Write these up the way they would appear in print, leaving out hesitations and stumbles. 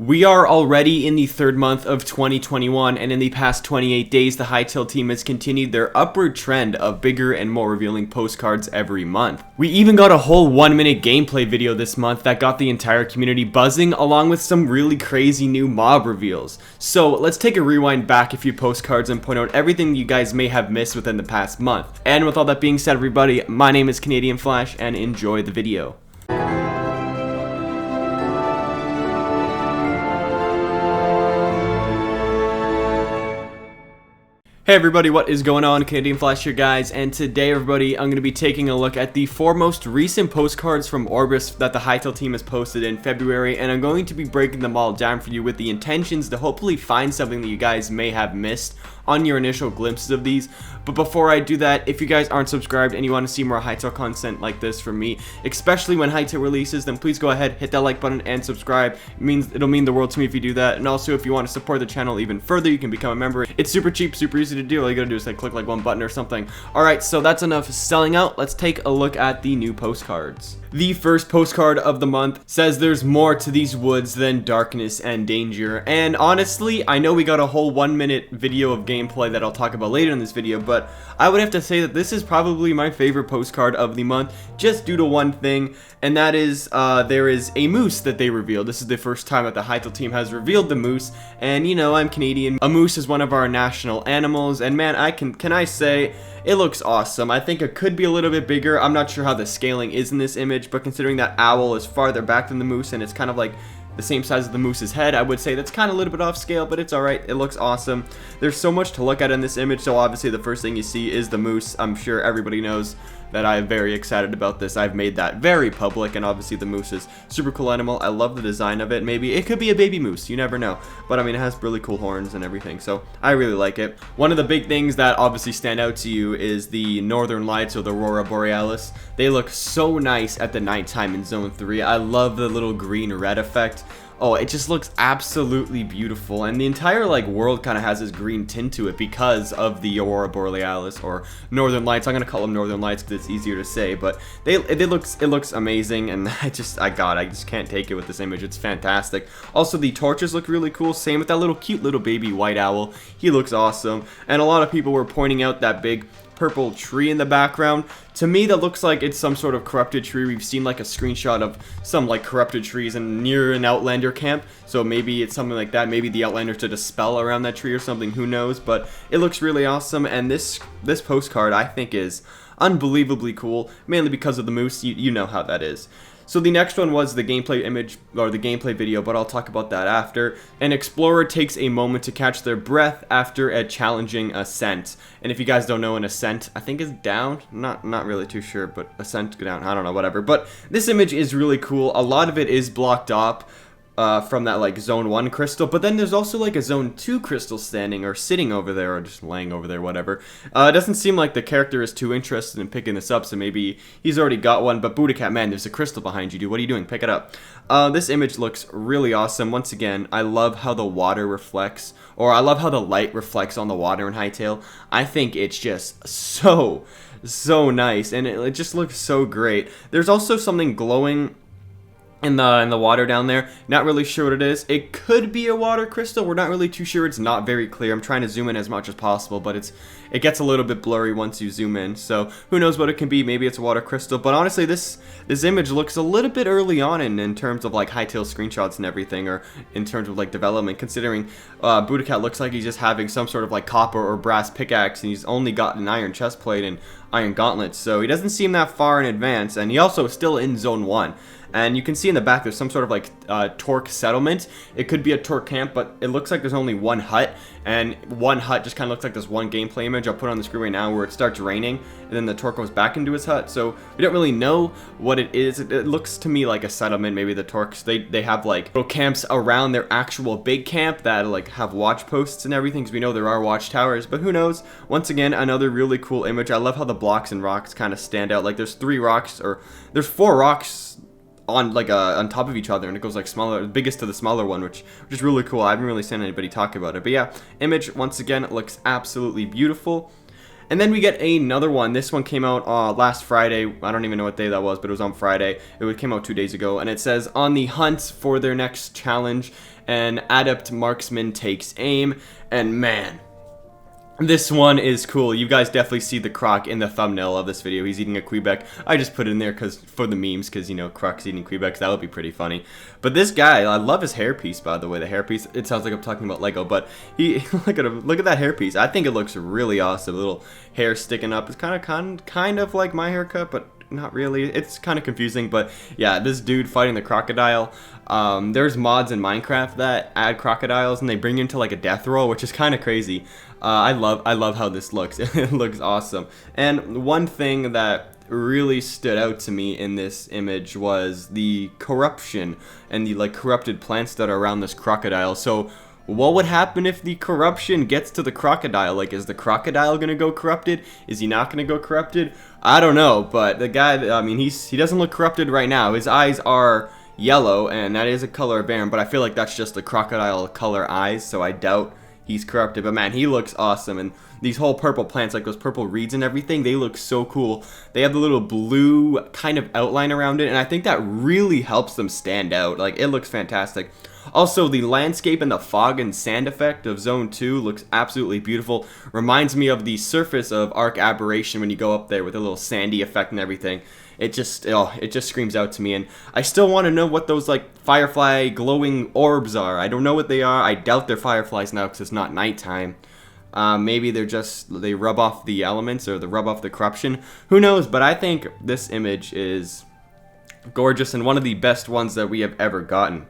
We are already in the third month of 2021, and in the past 28 days, the Hytale team has continued their upward trend of bigger and more revealing postcards every month. We even got a whole 1-minute gameplay video this month that got the entire community buzzing, along with some really crazy new mob reveals. So let's take a rewind back a few postcards and point out everything you guys may have missed within the past month. And with all that being said, everybody, my name is CanadianFlash, and enjoy the video. Hey everybody, what is going on? CanadianFlash here, guys, and today, everybody, I'm going to be taking a look at the 4 most recent postcards from Orbis that the Hytale team has posted in February, and I'm going to be breaking them all down for you with the intentions to hopefully find something that you guys may have missed on your initial glimpses of these. But before I do that, if you guys aren't subscribed and you want to see more Hytale content like this from me, especially when Hytale releases, then please go ahead, hit that like button and subscribe. It'll mean the world to me if you do that. And also, if you want to support the channel even further, you can become a member. It's super cheap, super easy to do. All you gotta do is click like one button or something. Alright, so that's enough selling out. Let's take a look at the new postcards. The first postcard of the month says there's more to these woods than darkness and danger. And honestly, I know we got a whole 1-minute video of gameplay that I'll talk about later in this video, but I would have to say that this is probably my favorite postcard of the month, just due to one thing, and that is there is a moose that they revealed. This is the first time that the Hytale team has revealed the moose, and you know, I'm Canadian. A moose is one of our national animals, and man, can I say, it looks awesome. I think it could be a little bit bigger. I'm not sure how the scaling is in this image, but considering that owl is farther back than the moose and it's kind of like the same size as the moose's head, I would say that's kind of a little bit off scale, but it's alright. It looks awesome. There's so much to look at in this image, so obviously the first thing you see is the moose. I'm sure everybody knows that I'm very excited about this. I've made that very public, and obviously the moose is super cool animal. I love the design of it. Maybe it could be a baby moose, you never know, but I mean, it has really cool horns and everything, so I really like it. One of the big things that obviously stand out to you is the northern lights, or the aurora borealis. They look so nice at the nighttime in zone 3. I love the little green red effect. Oh, it just looks absolutely beautiful, and the entire world kind of has this green tint to it because of the aurora borealis, or northern lights. I'm gonna call them northern lights because it's easier to say, but it looks amazing, and I just can't take it with this image. It's fantastic. Also, the torches look really cool. Same with that cute little baby white owl. He looks awesome, and a lot of people were pointing out that big purple tree in the background. To me, that looks like it's some sort of corrupted tree. We've seen a screenshot of some corrupted trees near an Outlander camp, so maybe it's something like that. Maybe the Outlanders did a spell around that tree or something, who knows, but it looks really awesome. And this postcard, I think, is unbelievably cool, mainly because of the moose. You know how that is. So the next one was the gameplay image, or the gameplay video, but I'll talk about that after. An explorer takes a moment to catch their breath after a challenging ascent. And if you guys don't know, an ascent, I think, is down. Not really too sure, but ascent down, I don't know, whatever. But this image is really cool. A lot of it is blocked up from that zone 1 crystal, but then there's also a zone 2 crystal standing or sitting over there, or just laying over there, whatever. It doesn't seem like the character is too interested in picking this up, so maybe he's already got one. But Buddha Cat, man, there's a crystal behind you, dude. What are you doing? Pick it up. This image looks really awesome. Once again, I love how the water reflects, or I love how the light reflects on the water in Hytale. I think it's just so nice, and it just looks so great. There's also something glowing in the water down there. Not really sure what it is. It could be a water crystal. We're not really too sure. It's not very clear. I'm trying to zoom in as much as possible, but it gets a little bit blurry once you zoom in, so who knows what it can be. Maybe it's a water crystal, but honestly, this image looks a little bit early on in terms of Hytale screenshots and everything, or in terms of development, considering Buddha Cat looks like he's just having some sort of copper or brass pickaxe, and he's only got an iron chest plate and iron gauntlets, so he doesn't seem that far in advance, and he also is still in zone 1. And you can see in the back there's some sort of Torque settlement. It could be a Torque camp, but it looks like there's only one hut, and one hut just kind of looks like this one gameplay image I'll put on the screen right now, where it starts raining and then the Torque goes back into his hut. So we don't really know what it is. It looks to me like a settlement. Maybe the Torques, they have little camps around their actual big camp that have watch posts and everything, because we know there are watchtowers, but who knows. Once again, another really cool image. I love how the blocks and rocks kind of stand out. There's 3 rocks, or there's 4 rocks on on top of each other, and it goes smaller, biggest to the smaller one, which is really cool. I haven't really seen anybody talk about it, but yeah, image once again, it looks absolutely beautiful. And then we get another one. This one came out last Friday. I don't even know what day that was, but it was on Friday. It came out 2 days ago, and it says, on the hunt for their next challenge, An adept marksman takes aim, and man, this one is cool. You guys definitely see the croc in the thumbnail of this video. He's eating a Quebec. I just put it in there for the memes, because, you know, croc's eating Quebecs. That would be pretty funny. But this guy, I love his hairpiece, by the way. The hairpiece, it sounds like I'm talking about Lego, but he, look at him, look at that hairpiece. I think it looks really awesome. A little hair sticking up. It's kind of like my haircut, but not really. It's kind of confusing, but yeah, this dude fighting the crocodile. There's mods in Minecraft that add crocodiles and they bring you into like a death roll, which is kind of crazy. I love how this looks. It looks awesome. And one thing that really stood out to me in this image was the corruption and the like corrupted plants that are around this crocodile. So what would happen if the corruption gets to the crocodile? Like, is the crocodile gonna go corrupted? Is he not gonna go corrupted? I don't know, but the guy, I mean, he doesn't look corrupted right now. His eyes are yellow, and that is a color of Baron, but I feel like that's just the crocodile color eyes, so I doubt he's corrupted. But man, he looks awesome, and these whole purple plants, like those purple reeds and everything, they look so cool. They have the little blue kind of outline around it, and I think that really helps them stand out. Like, it looks fantastic. Also, the landscape and the fog and sand effect of Zone 2 looks absolutely beautiful. Reminds me of the surface of Arc Aberration when you go up there with a little sandy effect and everything. It just screams out to me, and I still want to know what those like firefly glowing orbs are. I don't know what they are. I doubt they're fireflies now because it's not nighttime. Maybe they rub off the elements or they rub off the corruption. Who knows? But I think this image is gorgeous and one of the best ones that we have ever gotten.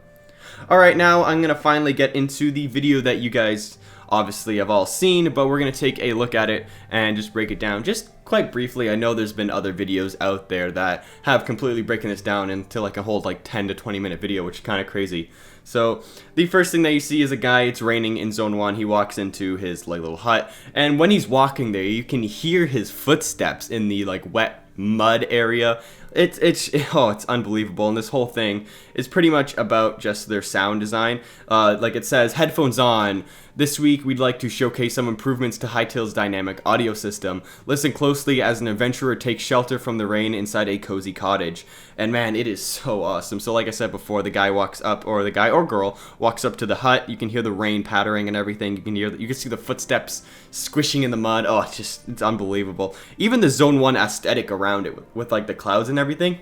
Alright, now I'm going to finally get into the video that you guys obviously have all seen, but we're going to take a look at it and just break it down just quite briefly. I know there's been other videos out there that have completely breaking this down into like a whole like 10 to 20 minute video, which is kind of crazy. So the first thing that you see is a guy. It's raining in Zone 1. He walks into his like little hut, and when he's walking there, you can hear his footsteps in the like wet mud area. It's unbelievable, and this whole thing is pretty much about just their sound design. Like it says, headphones on. This week, we'd like to showcase some improvements to Hytale's dynamic audio system. Listen closely as an adventurer takes shelter from the rain inside a cozy cottage. And man, it is so awesome. So like I said before, the guy walks up, or the guy or girl walks up to the hut. You can hear the rain pattering and everything. You can see the footsteps squishing in the mud. Oh, it's unbelievable. Even the Zone 1 aesthetic around it with like the clouds and everything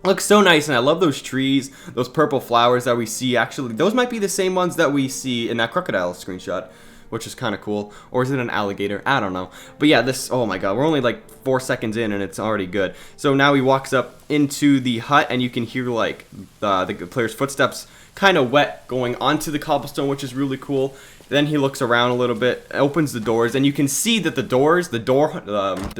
looks so nice, and I love those trees, those purple flowers that we see. Actually, those might be the same ones that we see in that crocodile screenshot, which is kind of cool. Or is it an alligator? I don't know. But yeah, oh my god, we're only like 4 seconds in and it's already good. So now he walks up into the hut, and you can hear like the player's footsteps kind of wet going onto the cobblestone, which is really cool. Then he looks around a little bit, opens the doors, and you can see that the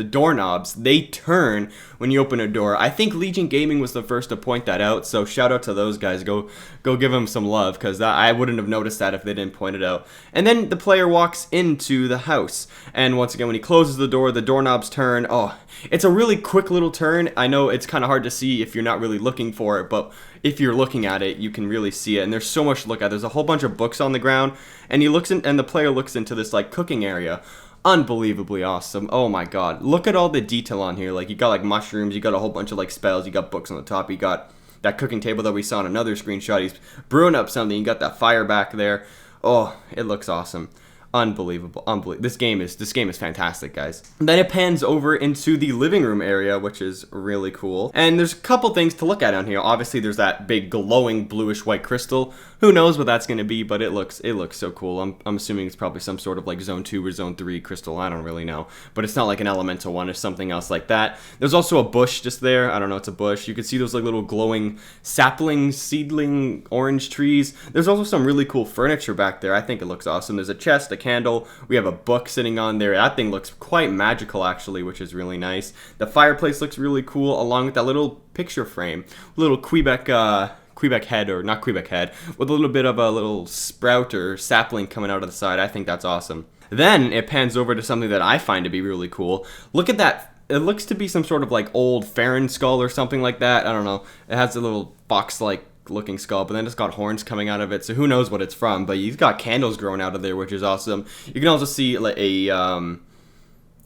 doorknobs, they turn when you open a door. I think Legion Gaming was the first to point that out, so shout out to those guys. Go give them some love, because I wouldn't have noticed that if they didn't point it out. And then the player walks into the house, and once again, when he closes the doorknobs turn. Oh, it's a really quick little turn. I know it's kind of hard to see if you're not really looking for it, but if you're looking at it, you can really see it. And there's so much to look at. There's a whole bunch of books on the ground, and the player looks into this like cooking area. Unbelievably awesome. Oh my god, look at all the detail on here. Like, you got like mushrooms, you got a whole bunch of like spells, you got books on the top, you got that cooking table that we saw in another screenshot. He's brewing up something, you got that fire back there. Oh, it looks awesome. Unbelievable. This game is fantastic, guys. Then it pans over into the living room area, which is really cool. And there's a couple things to look at on here. Obviously, there's that big glowing bluish white crystal. Who knows what that's going to be, but it looks so cool. I'm assuming it's probably some sort of like Zone 2 or Zone 3 crystal. I don't really know. But it's not like an elemental one or something else like that. There's also a bush just there. I don't know, it's a bush. You can see those like little glowing sapling, seedling, orange trees. There's also some really cool furniture back there. I think it looks awesome. There's a chest, a candle. We have a book sitting on there. That thing looks quite magical, actually, which is really nice. The fireplace looks really cool, along with that little picture frame. Little Quebec head, or not Quebec head, with a little bit of a little sprout or sapling coming out of the side. I think that's awesome. Then it pans over to something that I find to be really cool. Look at that. It looks to be some sort of like old Farron skull or something like that. I don't know. It has a little box-like looking skull, but then it's got horns coming out of it, so who knows what it's from. But you've got candles growing out of there, which is awesome. You can also see like a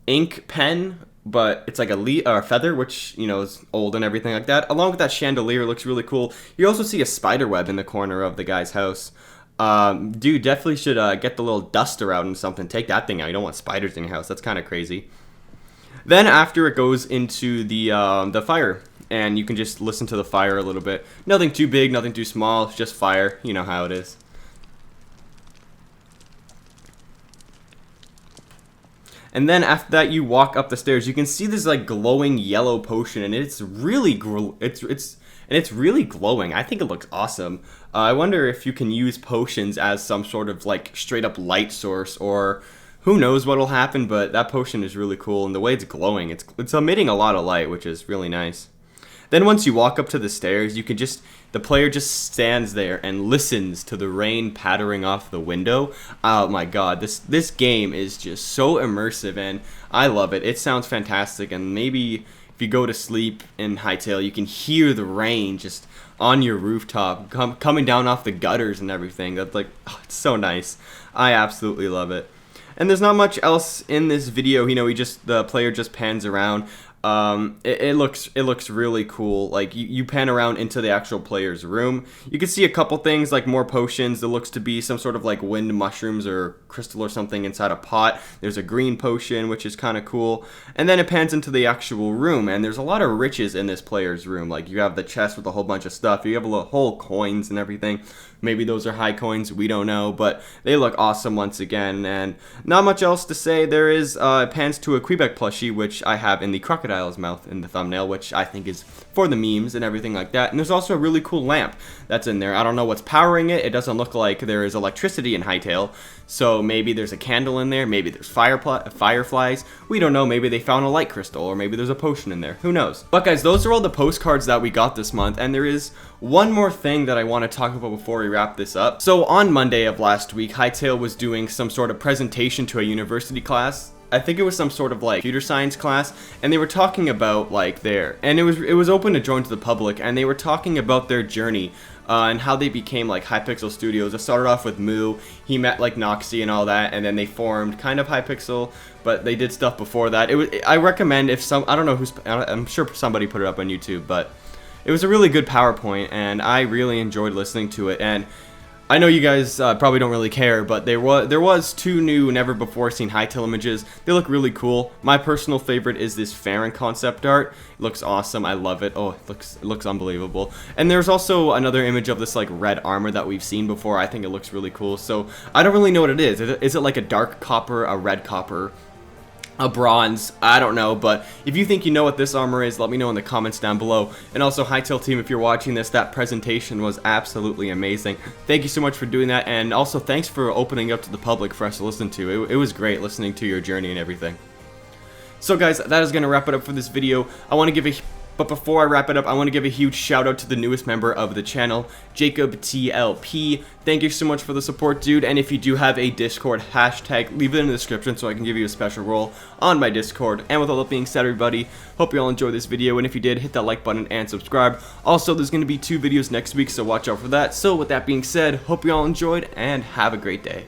ink pen, but it's like a feather, which, you know, is old and everything like that. Along with that chandelier, looks really cool. You also see a spider web in the corner of the guy's house. Dude, definitely should get the little duster out and something. Take that thing out. You don't want spiders in your house. That's kind of crazy. Then after it goes into the fire, and you can just listen to the fire a little bit. Nothing too big, nothing too small. It's just fire. You know how it is. And then after that, you walk up the stairs. You can see this like glowing yellow potion, and it's really it's really glowing. I think it looks awesome. I wonder if you can use potions as some sort of like straight up light source, or who knows what'll happen. But that potion is really cool, and the way it's glowing, it's emitting a lot of light, which is really nice. Then once you walk up to the stairs, you can the player just stands there and listens to the rain pattering off the window. Oh my god, this game is just so immersive, and I love it. It sounds fantastic, and maybe if you go to sleep in Hytale, you can hear the rain just on your rooftop coming down off the gutters and everything. That's like, oh, it's so nice. I absolutely love it. And there's not much else in this video. You know, the player just pans around. It looks really cool. Like you pan around into the actual player's room. You can see a couple things like more potions. There looks to be some sort of like wind mushrooms or crystal or something inside a pot. There's a green potion, which is kind of cool. And then it pans into the actual room, and there's a lot of riches in this player's room. Like you have the chest with a whole bunch of stuff. You have a whole coins and everything. Maybe those are high coins, we don't know, but they look awesome once again. And not much else to say. There is it pans to a Quebec plushie, which I have in the crocodile's mouth in the thumbnail, which I think is for the memes and everything like that. And there's also a really cool lamp that's in there. I don't know what's powering it. It doesn't look like there is electricity in Hytale, so maybe there's a candle in there, maybe there's fireflies, we don't know. Maybe they found a light crystal, or maybe there's a potion in there, who knows. But guys, those are all the postcards that we got this month, and there is one more thing that I want to talk about before we wrap this up. So on Monday of last week, Hytale was doing some sort of presentation to a university class. I think it was some sort of like computer science class, and they were talking about like and it was open to join to the public, and they were talking about their journey and how they became like Hypixel Studios. It started off with Moo. He met like Noxy and all that, and then they formed kind of Hypixel, but they did stuff before that. I recommend I don't know I'm sure somebody put it up on YouTube, but it was a really good PowerPoint, and I really enjoyed listening to it. And I know you guys probably don't really care, but there was 2 new, never before seen Hytale images. They look really cool. My personal favorite is this Farron concept art. It looks awesome. I love it. Oh, it looks unbelievable. And there's also another image of this like red armor that we've seen before. I think it looks really cool. So I don't really know what it is. Is it like a dark copper, a red copper, a bronze? I don't know, but if you think you know what this armor is, let me know in the comments down below. And also, Hytale team, if you're watching this, that presentation was absolutely amazing. Thank you so much for doing that, and also thanks for opening up to the public for us to listen to. It was great listening to your journey and everything. So guys, that is going to wrap it up for this video. But before I wrap it up, I want to give a huge shout out to the newest member of the channel, Jacob TLP. Thank you so much for the support, dude. And if you do have a Discord hashtag, leave it in the description so I can give you a special role on my Discord. And with all that being said, everybody, hope you all enjoyed this video. And if you did, hit that like button and subscribe. Also, there's going to be 2 videos next week, so watch out for that. So with that being said, hope you all enjoyed and have a great day.